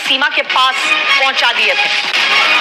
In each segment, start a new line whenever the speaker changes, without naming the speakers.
सीमा के पास पहुंचा दिए थे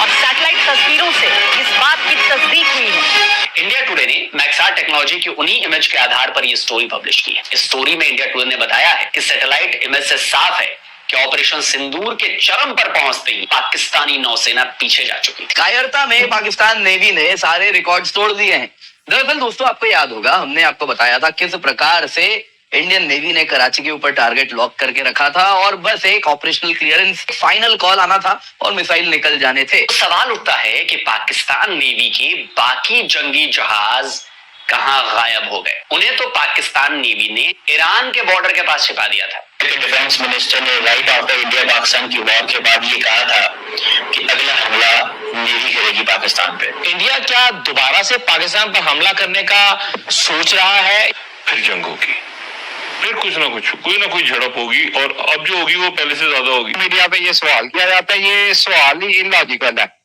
और सैटेलाइट तस्वीरों से इस बात की तस्दीक हुई है।
इंडिया टुडे ने मैक्सार टेक्नोलॉजी की उन्हीं इमेज के आधार पर यह स्टोरी पब्लिश की है। इस स्टोरी में इंडिया टुडे ने बताया है कि सैटेलाइट इमेज से साफ है कि ऑपरेशन सिंदूर के चरम पर पहुंचते ही पाकिस्तानी नौसेना पीछे जा चुकी थी।
कायरता में पाकिस्तान नेवी ने सारे रिकॉर्ड्स तोड़ दिए हैं। दरअसल दोस्तों, आपको याद होगा, हमने आपको बताया था किस प्रकार से इंडियन नेवी ने कराची के ऊपर टारगेट लॉक करके रखा था और बस एक ऑपरेशनल क्लियरेंस, फाइनल कॉल आना था और मिसाइल निकल जाने थे।
तो सवाल उठता है कि पाकिस्तान नेवी के बाकी जंगी जहाज कहां गायब हो गए। उन्हें तो पाकिस्तान नेवी ने ईरान के बॉर्डर के पास छिपा दिया था।
डिफेंस मिनिस्टर ने राइट आफ्टर इंडिया पाकिस्तान की वॉर के बाद ये कहा था कि अगला हमला नेवी करेगी पाकिस्तान पे।
इंडिया क्या दोबारा से पाकिस्तान पर हमला करने का सोच रहा है?
फिर जंग होगी, फिर कुछ ना कुछ, कोई ना कोई झड़प होगी और अब जो होगी वो पहले से ज्यादा होगी।
मीडिया पे ये सवाल किया जाता है, ये सवाल ही इलॉजिकल है।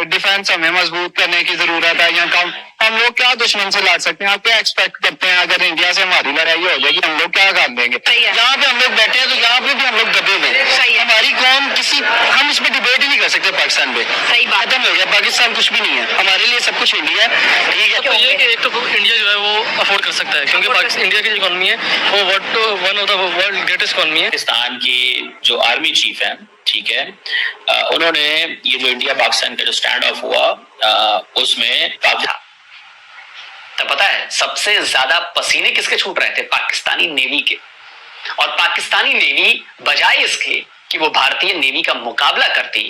डिफेंस हमें मजबूत करने की जरूरत है या कम? हम लोग क्या दुश्मन से लड़ सकते हैं? आप क्या एक्सपेक्ट करते हैं अगर इंडिया से हमारी लड़ाई हो जाएगी, हम लोग क्या कर देंगे? यहाँ पे हम लोग बैठे हैं तो यहाँ पे भी हम लोग दबे हुए हैं। हमारी कौन किसी, हम इसमें डिबेट ही नहीं कर सकते पाकिस्तान पे।
सही बात।
खत्म हो गया, पाकिस्तान कुछ भी नहीं है, हमारे लिए सब कुछ इंडिया है। ठीक है,
तो ये कि एक तो इंडिया जो है वो अफोर्ड कर सकता है क्योंकि इंडिया की जो इकोनॉमी है वो one of the world greatest economy है।
पाकिस्तान के जो आर्मी चीफ हैं, ठीक है, उन्होंने ये जो इंडिया पाकिस्तान का जो स्टैंड ऑफ हुआ उसमें
तो पता है सबसे ज्यादा पसीने किसके छूट रहे थे? पाकिस्तानी नेवी के। और पाकिस्तानी नेवी बजाय इसके कि वो भारतीय नेवी का मुकाबला करती,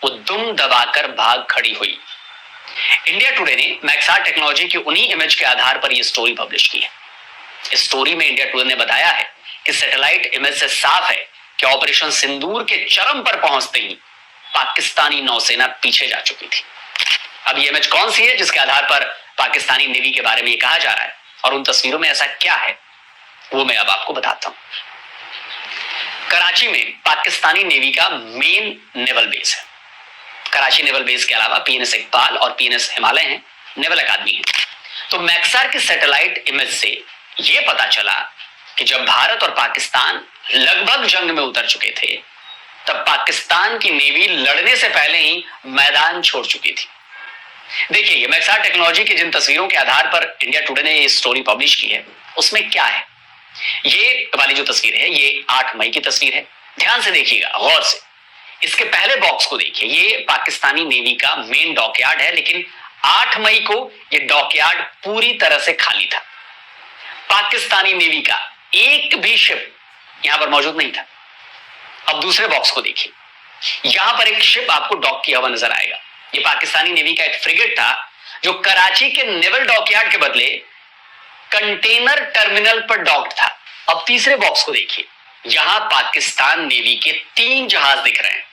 वो दुम दबाकर भाग खड़ी हुई। इंडिया टुडे ने मैक्सार टेक्नोलॉजी की उन्हीं इमेज के आधार पर यह स्टोरी पब्लिश की है। इस स्टोरी में इंडिया टुडे ने बताया है कि सैटेलाइट इमेज से साफ है कि ऑपरेशन सिंदूर के चरम पर पहुंचते ही पाकिस्तानी नौसेना पीछे जा चुकी थी। अब ये इमेज कौन सी है जिसके आधार पर पाकिस्तानी नेवी के बारे में ये कहा जा रहा है और उन तस्वीरों में ऐसा क्या है वो मैं अब आपको बताता हूं। कराची में पाकिस्तानी नेवी का मेन नेवल बेस है। कराची नेवल बेस के अलावा पीएनएस इकबाल और पीएनएस हिमालय हैं, नेवल अकादमी है। तो मैक्सार की सैटेलाइट इमेज से यह पता चला कि जब भारत और पाकिस्तान लगभग जंग में उतर चुके थे तब पाकिस्तान की नेवी लड़ने से पहले ही मैदान छोड़ चुकी थी। देखिए, ये मैक्सार टेक्नोलॉजी की जिन तस्वीरों के आधार पर इंडिया टुडे ने ये स्टोरी पब्लिश की है उसमें क्या है। ये वाली जो तस्वीर है ये 8 मई की तस्वीर है। ध्यान से देखिएगा, गौर से। इसके पहले बॉक्स को देखिए, ये पाकिस्तानी नेवी का मेन डॉकयार्ड है, लेकिन 8 मई को ये डॉकयार्ड पूरी तरह से खाली था। पाकिस्तानी नेवी का एक भी शिप यहां पर मौजूद नहीं था। अब दूसरे बॉक्स को देखिए, यहां पर एक शिप आपको डॉक किया हुआ नजर आएगा। ये पाकिस्तानी नेवी का एक फ्रिगेट था जो कराची के नेवल डॉकयार्ड के बदले कंटेनर टर्मिनल पर डॉक्ड था। अब तीसरे बॉक्स को देखिए, यहां पाकिस्तान नेवी के 3 जहाज दिख रहे हैं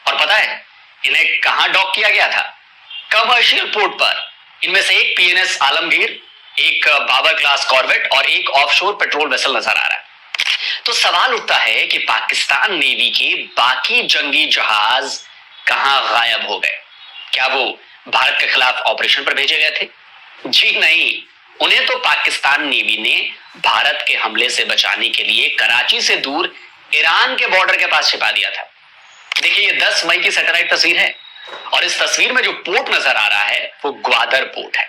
और पता है इन्हें कहां डॉक किया गया था? कमर्शियल पोर्ट पर। इनमें से एक पीएनएस आलमगीर, एक बाबर क्लास कॉर्वेट और एक ऑफशोर पेट्रोल वेसल नजर आ रहा है। तो सवाल उठता है कि पाकिस्तान नेवी के बाकी जंगी जहाज कहां गायब हो गए? क्या वो भारत के खिलाफ ऑपरेशन पर भेजे गए थे? जी नहीं, उन्हें तो पाकिस्तान नेवी ने भारत के हमले से बचाने के लिए कराची से दूर ईरान के बॉर्डर के पास छिपा दिया था। देखिए, ये 10 मई की सैटेलाइट तस्वीर है और इस तस्वीर में जो पोर्ट नजर आ रहा है वो ग्वादर पोर्ट है।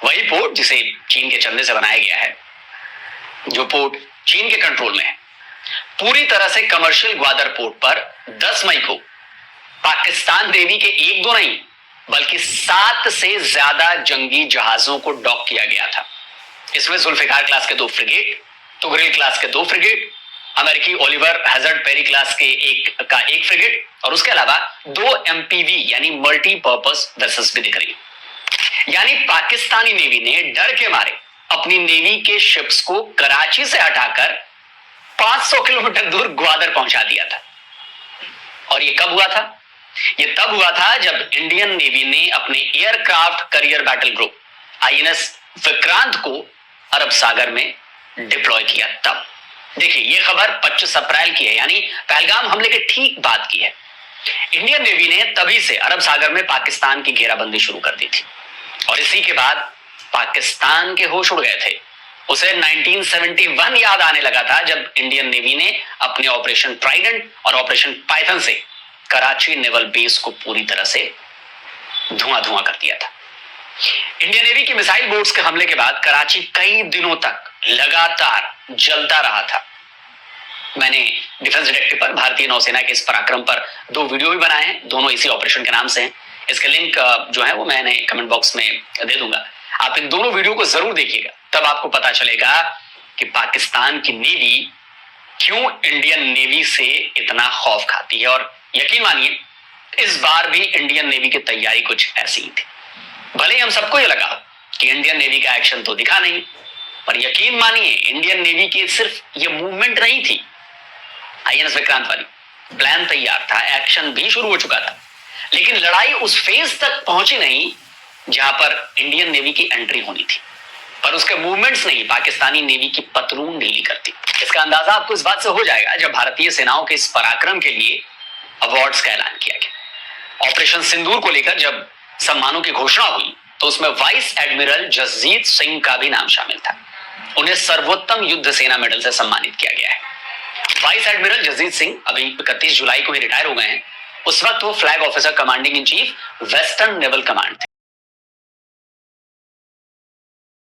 वही पोर्ट जिसे चीन के चंदे से बनाया गया है, जो पोर्ट चीन के कंट्रोल में है। पूरी तरह से कमर्शियल ग्वादर पोर्ट पर 10 मई को पाकिस्तान नेवी के 1-2 नहीं बल्कि 7 से ज्यादा जंगी जहाजों को डॉक किया गया था। इसमें जुल्फिकार क्लास के 2 फ्रिगेट, तुगरिल क्लास के 2 फ्रिगेट, अमेरिकी ओलिवर हैजर्ड पेरी क्लास के एक फ्रिगेट और उसके अलावा 2 एमपीवी यानी मल्टीपर्पज वेसल्स भी दिख रही। यानी पाकिस्तानी नेवी ने डर के मारे अपनी नेवी के शिप्स को कराची से हटाकर 500 किलोमीटर दूर ग्वादर पहुंचा दिया था। और ये कब हुआ था? ये तब हुआ था जब इंडियन नेवी ने अपने aircraft carrier battle group INS Vikrant को अरब सागर में डिप्लॉय किया तब। देखिए, ये खबर 25 अप्रैल की है, यानी पहलगाम हमले के ठीक बाद की है। इंडियन नेवी ने तभी से अरब सागर में पाकिस्तान की घेराबंदी शुरू कर दी थी और इसी के बाद पाकिस्तान के होश उड़ गए थे उसे 1971 याद आने लगा था जब इंडियन नेवी ने अपने ऑपरेशन ट्राइडेंट और ऑपरेशन पाइथन से कराची नेवल बेस को पूरी तरह से धुआं धुआं कर दिया था। इंडियन नेवी की मिसाइल बोट्स के हमले के बाद कराची कई दिनों तक लगातार जलता रहा था। मैंने डिफेंस डिटेक्टिव पर भारतीय नौसेना के इस पराक्रम पर 2 वीडियो भी बनाए हैं, दोनों इसी ऑपरेशन के नाम से हैं। इसका लिंक जो है वो मैंने कमेंट बॉक्स में दे दूंगा, आप इन दोनों वीडियो को जरूर देखिएगा, तब आपको पता चलेगा कि पाकिस्तान की नेवी क्यों इंडियन नेवी से इतना खौफ खाती है। और यकीन मानिए इस बार भी इंडियन नेवी की तैयारी कुछ ऐसी ही थी। भले ही हम सबको ये लगा कि इंडियन नेवी का एक्शन तो दिखा नहीं, पर यकीन मानिए इंडियन नेवी की सिर्फ ये मूवमेंट नहीं थी, आईएनएस विक्रांत वाली प्लान तैयार था, एक्शन भी शुरू हो चुका था, लेकिन लड़ाई उस फेज तक पहुंची नहीं जहां पर इंडियन नेवी की एंट्री होनी थी। पर उसके मूवमेंट्स नहीं पाकिस्तानी नेवी की पतलून ढीली करती। इसका अंदाजा आपको इस बात से हो जाएगा जब भारतीय सेनाओं के इस पराक्रम के लिए अवार्ड्स का ऐलान किया गया। ऑपरेशन सिंदूर को लेकर जब सम्मानों की घोषणा हुई तो उसमें वाइस एडमिरल जसजीत सिंह का भी नाम शामिल था। उन्हें सर्वोत्तम युद्ध सेना मेडल से सम्मानित किया गया है। वाइस एडमिरल जसजीत सिंह अभी 31 जुलाई को ही रिटायर हो गए हैं। उस वक्त वो flag officer commanding in chief western naval command थे।